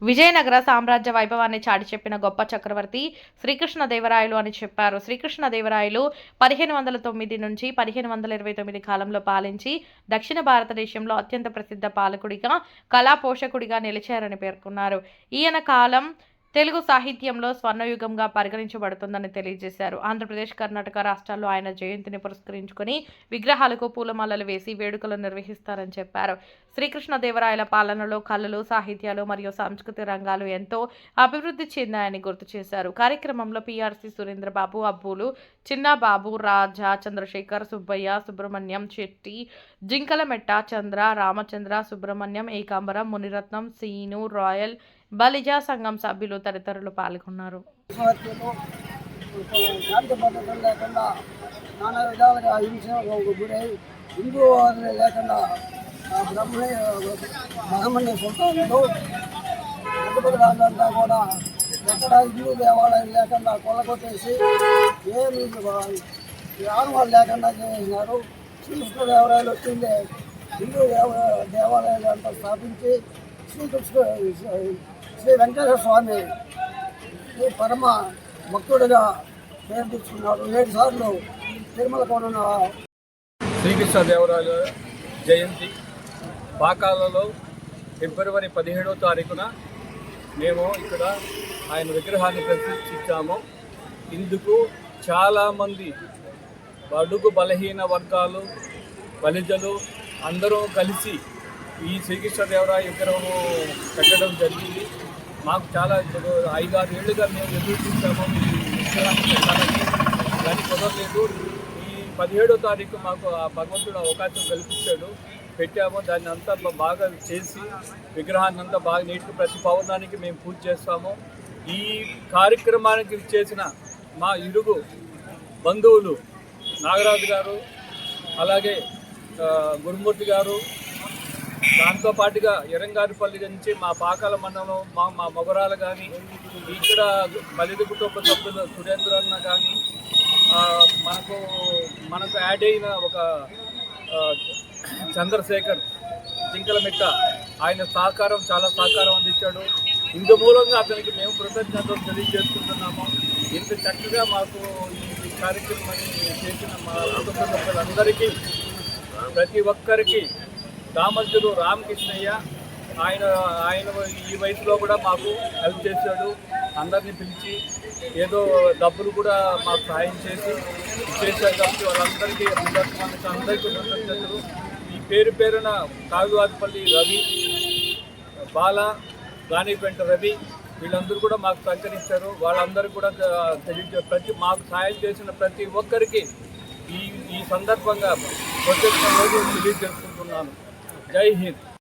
విజయనగర సామ్రాజ్య వైభవాన్ని చాటి చెప్పిన గొప్ప చక్రవర్తి శ్రీకృష్ణదేవరాయలు అని చెప్పారు. శ్రీకృష్ణదేవరాయలు 1509 నుంచి 1529 కాలంలో పాలించి దక్షిణ భారతదేశంలో అత్యంత ప్రసిద్ధ పాలకుడిగా, కళా పోషకుడిగా నిలిచారని పేర్కొన్నారు. ఈయన కాలం తెలుగు సాహిత్యంలో స్వర్ణయుగంగా పరిగణించబడుతుందని తెలియజేశారు. ఆంధ్రప్రదేశ్, కర్ణాటక రాష్ట్రాల్లో ఆయన జయంతిని పురస్కరించుకుని విగ్రహాలకు పూలమాలలు వేసి వేడుకలు నిర్వహిస్తారని చెప్పారు. శ్రీకృష్ణదేవరాయల పాలనలో కళలు, సాహిత్యాలు మరియు సాంస్కృతిక రంగాలు ఎంతో అభివృద్ధి చెందాయని గుర్తు చేశారు. కార్యక్రమంలో పిఆర్సి సురేంద్రబాబు, అబ్బులు, చిన్నబాబు, రాజా, చంద్రశేఖర్, సుబ్బయ్య, సుబ్రహ్మణ్యం, చెట్టి, జింకలమెట్ట, చంద్ర, రామచంద్ర, సుబ్రహ్మణ్యం, ఏకాంబరం, మునిరత్నం, సీను, రాయల్, బలిజా సంఘం సభ్యులు తదితరులు పాల్గొన్నారు. కూడా ఎక్కడ హిందూ దేవాలయం లేకుండా కొల్లగొట్టేసి ఏమి ఆనవాళ్ళు లేకుండా చేసినారు. శ్రీకృష్ణదేవరాయలు వచ్చిందే హిందూ దేవాలయాలు అంతా స్థాపించి శ్రీ వెంకటేశ్వర స్వామి పరమ భక్తుడిగా పేరు తెచ్చుకున్నాడు. 7 సార్లు తిరుమల కోన శ్రీకృష్ణదేవరాయల జయంతి పాకాలలో ఫిబ్రవరి 17వ తారీఖున మేము ఇక్కడ ఆయన విగ్రహాన్ని ప్రతిష్ఠించాము. ఇందుకు చాలామంది బడుగు బలహీన వర్గాలు, బలిజలు అందరూ కలిసి ఈ శ్రీకృష్ణదేవరాయ విగ్రహము పెట్టడం జరిగింది. మాకు చాలా 5-6 ఏళ్ళుగా మేము ఎదురు చూసాము ఈ విగ్రహాన్ని పెట్టాలని, కానీ కుదరలేదు. ఈ 17వ తారీఖు మాకు ఆ భగవంతుడు అవకాశం కల్పించాడు, పెట్టాము. దాన్ని అంతా బాగా చేసి విగ్రహాన్ని అంతా బాగా నీట్గా ప్రతి పౌర్ణానికి మేము పూజ చేస్తాము. ఈ కార్యక్రమానికి చేసిన మా ఇరుగు బంధువులు నాగరాజు గారు, అలాగే గురుమూర్తి గారు, దాంతోపాటుగా ఎరంగారిపల్లి నుంచి మా పాకాల మండలం మా మొగరాలు కానీ, ఇక్కడ బలిద కుటుంబ సభ్యులు సురేంద్రన్న కానీ, మనకు యాడ్ అయిన ఒక చంద్రశేఖర్ జింకలమిట్ట, ఆయన చాలా సహకారం అందించాడు. ఇందు మూలంగా అతనికి మేము కృతజ్ఞతలు తెలియజేసుకుంటున్నాము. ఇంత చక్కగా మాకు ఈ కార్యక్రమాన్ని చేసిన మా కుటుంబ సభ్యులందరికీ, ప్రతి ఒక్కరికి, దామర్జులు రామకృష్ణయ్య ఆయన ఈ వయసులో కూడా మాకు హెల్ప్ చేశాడు. అందరినీ పిలిచి ఏదో డబ్బులు కూడా మాకు సహాయం చేశారు కాబట్టి వాళ్ళందరికీ అందరికీ కృతజ్ఞతలు. ఈ పేరున కావివాదిపల్లి రవి, బాల, గానిపెంట రవి వీళ్ళందరూ కూడా మాకు సహకరించారు. వాళ్ళందరూ కూడా మాకు సహాయం చేసిన ప్రతి ఒక్కరికి ఈ సందర్భంగా కృతజ్ఞతలు తెలియజేసుకుంటున్నాను. జై హింద్.